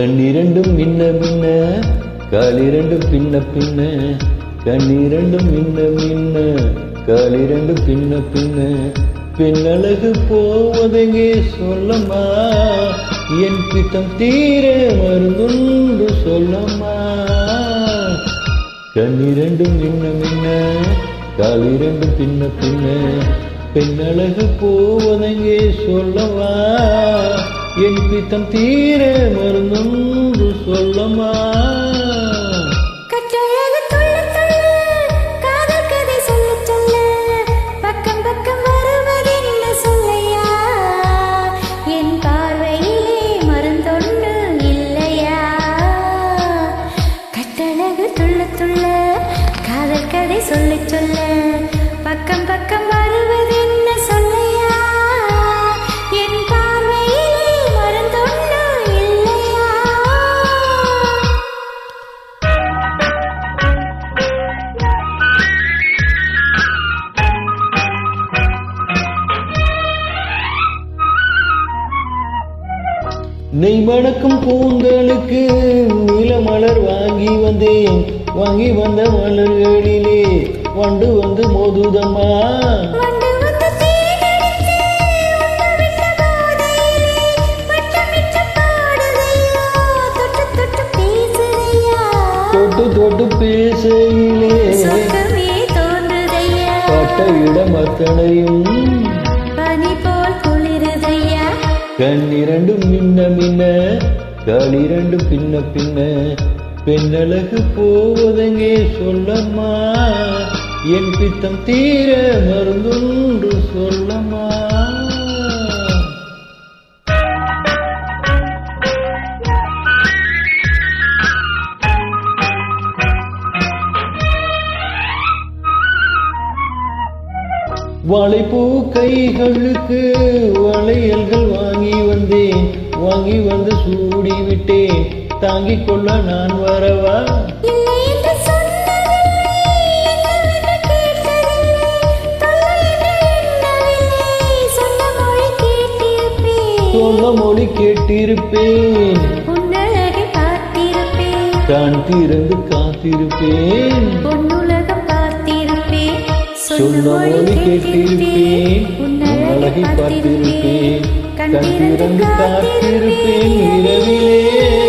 கண்ணிரண்டும் மின்ன மின்ன காலிரண்டும் பின்ன பின்ன கண்ணிரண்டும் மின்ன மின்ன காலிரண்டும் பின்ன பின்ன பின்னழகு போவதெங்கே சொல்லம்மா என் பித்தம் தீர மருந்துண்டு சொல்லம்மா கண்ணிரண்டும் மின்ன மின்ன காலிரண்டும் பின்ன பின்ன பின்னழகு போவதெங்கே சொல்லம்மா என் பித்தம் தீர மருந்துண்டு சொல்லம்மா காதல் கதை சொல்ல சொல்ல பக்கம் பக்கம் வருவது என்ன சொல்லையா என் பார்வையிலே மருந்தொன்னு இல்லையா நெய் மணக்கும் பூந்தலுக்கு நீலமலர் வாங்கி வந்தேன் வாங்கி வந்த மலர்களிலே வண்டு வந்து மோதுதம்மா தொட்டு தொட்டு பேசையிலே பட்ட இடம் அத்தனையும் பனி போல் குளிருதையா கண்ணிரண்டும் மின்ன மின்ன காலிரண்டும் பின்ன பின்ன பெண்ணழகு போவதெங்கே சொல்லம்மா என் பித்தம் தீர மருந்துண்டு சொல்லம்மா வாழைப்பூ கைகளுக்கு வளையல்கள் வாங்கி வந்தேன் வாங்கி வந்து சூடி விட்டேன் தாங்கிக் கொள்ள நான் வரவா சொன்ன மொழி கேட்டிருப்பேன் தான் திறந்து காத்திருப்பேன் சொன்ன மொழி கேட்டிருப்பேன் அழகை பார்த்திருப்பேன் கண் திறந்து காத்திருப்பேன் இரவிலே